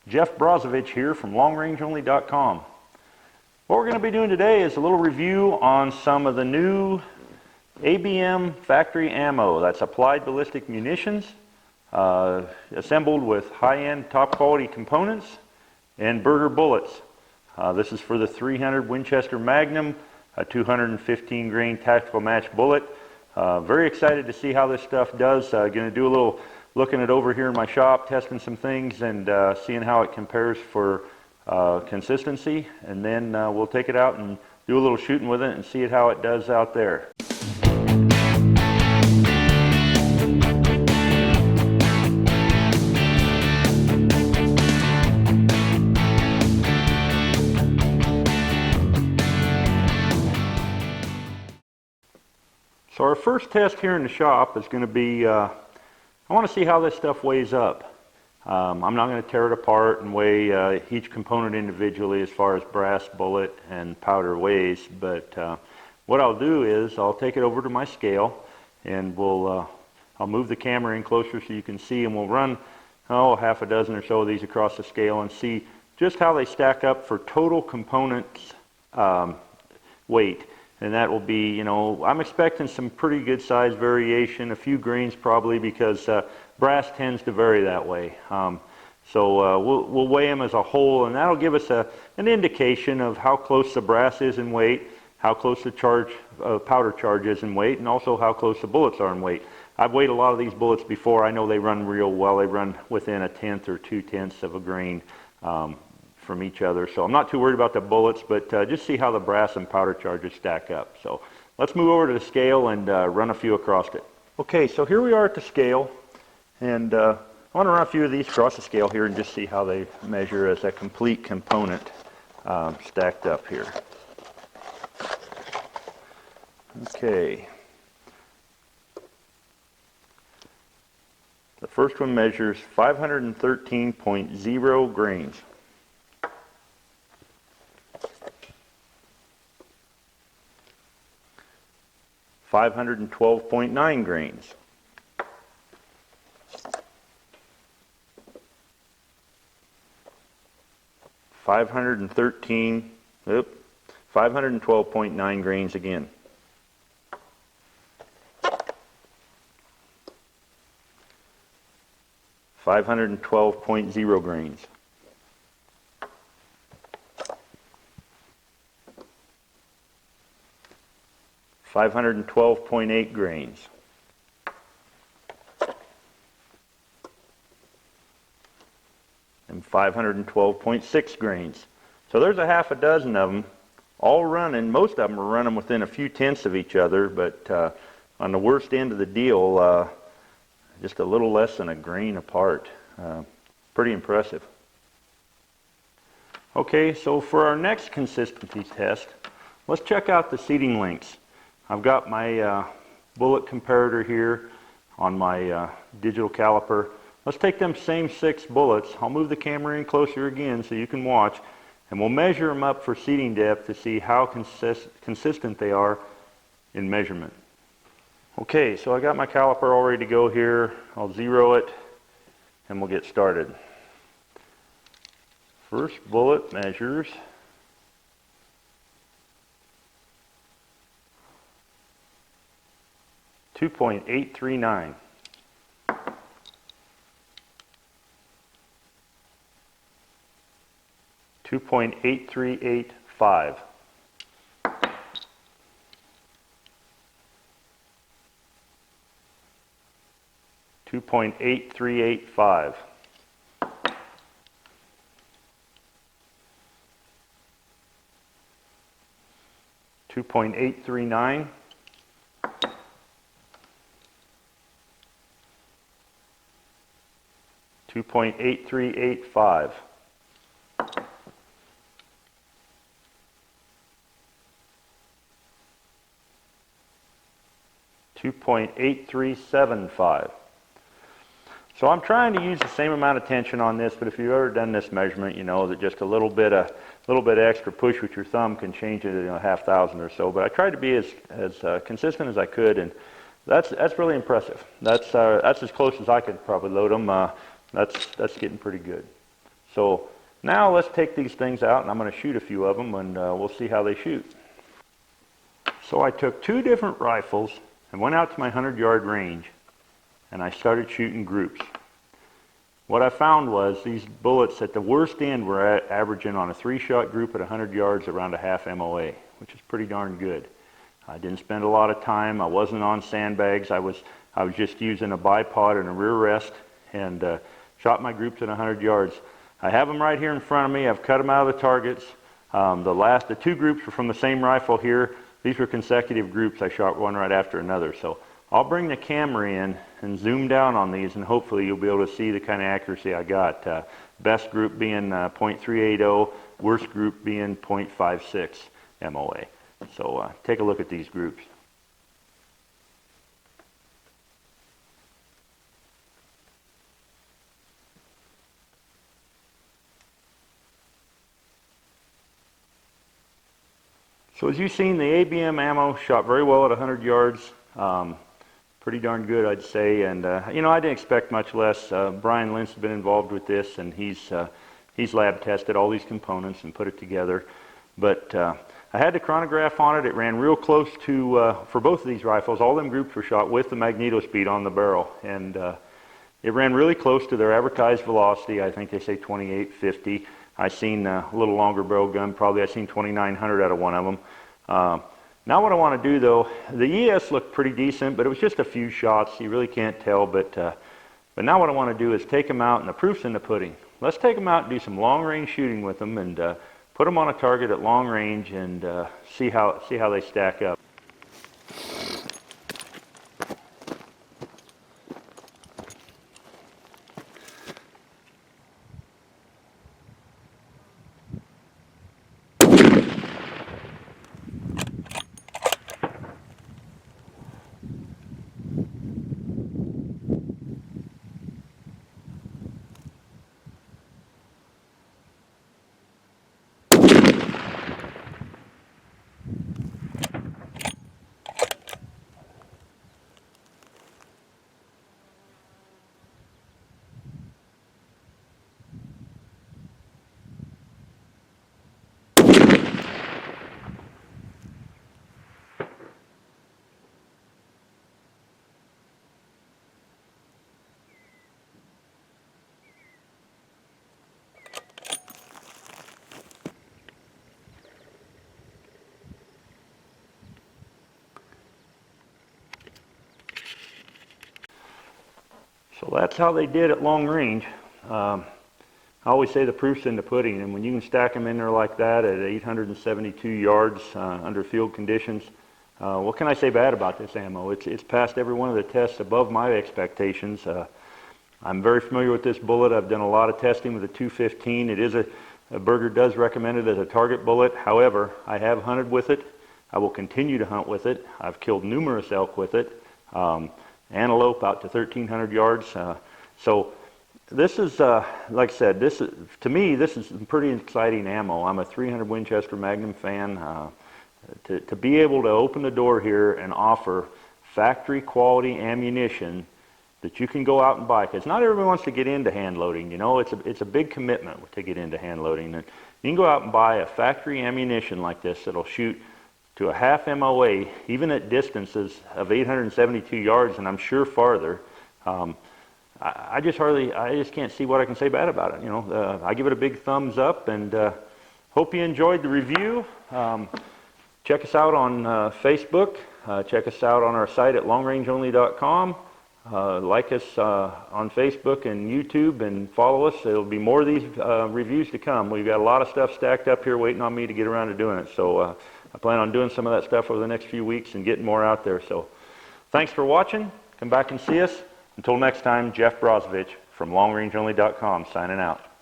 Jeff Brozovich here from LongRangeOnly.com. What we're going to be doing today is a little review on some of the new ABM factory ammo. That's applied ballistic munitions, assembled with high-end, top-quality components, and Berger bullets. This is for the 300 Winchester Magnum, a 215 grain tactical match bullet. Very excited to see how this stuff does. Going to do a little looking it over here in my shop, testing some things, and seeing how it compares for consistency. And then we'll take it out and do a little shooting with it and see how it does out there. So our first test here in the shop is going to be, I want to see how this stuff weighs up. I'm not going to tear it apart and weigh each component individually as far as brass, bullet, and powder weighs, but what I'll do is I'll take it over to my scale and I'll move the camera in closer so you can see, and we'll run half a dozen or so of these across the scale and see just how they stack up for total components weight. And that will be, I'm expecting some pretty good size variation, a few grains probably, because brass tends to vary that way. So we'll weigh them as a whole, and that'll give us an indication of how close the brass is in weight, how close the powder charge is in weight, and also how close the bullets are in weight. I've weighed a lot of these bullets before. I know they run real well. They run within 1/10 or 2/10 of a grain from each other. So I'm not too worried about the bullets, but just see how the brass and powder charges stack up. So let's move over to the scale and run a few across it. Okay, so here we are at the scale, and I want to run a few of these across the scale here and just see how they measure as a complete component stacked up here. Okay. The first one measures 513.0 grains. 512.9 grains. 512.9 grains again. 512.0 grains. 512.8 grains. And 512.6 grains. So there's a half a dozen of them, all running. Most of them are running within a few tenths of each other, but on the worst end of the deal, just a little less than a grain apart. Pretty impressive. Okay, so for our next consistency test, let's check out the seating links. I've got my bullet comparator here on my digital caliper. Let's take them same 6 bullets. I'll move the camera in closer again so you can watch, and we'll measure them up for seating depth to see how consistent they are in measurement. Okay, so I got my caliper all ready to go here. I'll zero it and we'll get started. First bullet measures 2.839. 2.8385. 2.8385. 2.839. 2.8385. 2.8375. So I'm trying to use the same amount of tension on this, but if you've ever done this measurement, you know that just a little bit extra push with your thumb can change it, a half thousand or so. But I tried to be as consistent as I could, and that's really impressive. That's as close as I could probably load them. That's getting pretty good. So now let's take these things out, and I'm going to shoot a few of them, and we'll see how they shoot. So I took 2 different rifles and went out to my 100-yard range, and I started shooting groups. What I found was these bullets at the worst end were averaging on a 3-shot group at 100 yards around a half MOA, which is pretty darn good. I didn't spend a lot of time. I wasn't on sandbags. I was just using a bipod and a rear rest, and shot my groups at 100 yards. I have them right here in front of me. I've cut them out of the targets. The 2 groups were from the same rifle here. These were consecutive groups. I shot one right after another. So I'll bring the camera in and zoom down on these, and hopefully you'll be able to see the kind of accuracy I got. Best group being .380, worst group being .56 MOA. So take a look at these groups. So as you've seen, the ABM ammo shot very well at 100 yards. Pretty darn good, I'd say. And you know, I didn't expect much less. Brian Lentz has been involved with this, and he's lab tested all these components and put it together. But I had the chronograph on it. It ran real close to, for both of these rifles, all them groups were shot with the magneto speed on the barrel. And it ran really close to their advertised velocity. I think they say 2850. I seen a little longer barrel gun, probably I seen 2900 out of one of them. Now what I want to do though, the ES looked pretty decent, but it was just a few shots. You really can't tell, but now what I want to do is take them out, and the proof's in the pudding. Let's take them out and do some long range shooting with them, and put them on a target at long range, and see how they stack up. So that's how they did at long range. I always say the proof's in the pudding, and when you can stack them in there like that at 872 yards under field conditions, what can I say bad about this ammo? It's passed every one of the tests above my expectations. I'm very familiar with this bullet. I've done a lot of testing with the 215. It is Berger does recommend it as a target bullet. However, I have hunted with it. I will continue to hunt with it. I've killed numerous elk with it. Antelope out to 1,300 yards. So this is, like I said, to me, this is pretty exciting ammo. I'm a 300 Winchester Magnum fan. To be able to open the door here and offer factory quality ammunition that you can go out and buy, because not everyone wants to get into hand loading. You know, it's a big commitment to get into hand loading. And you can go out and buy a factory ammunition like this that'll shoot to a half MOA, even at distances of 872 yards, and I'm sure farther. I just can't see what I can say bad about it. You know, I give it a big thumbs up, and hope you enjoyed the review. Check us out on Facebook. Check us out on our site at longrangeonly.com. Like us on Facebook and YouTube, and follow us. There'll be more of these reviews to come. We've got a lot of stuff stacked up here waiting on me to get around to doing it. So I plan on doing some of that stuff over the next few weeks and getting more out there. So thanks for watching. Come back and see us. Until next time, Jeff Brozovich from longrangeonly.com signing out.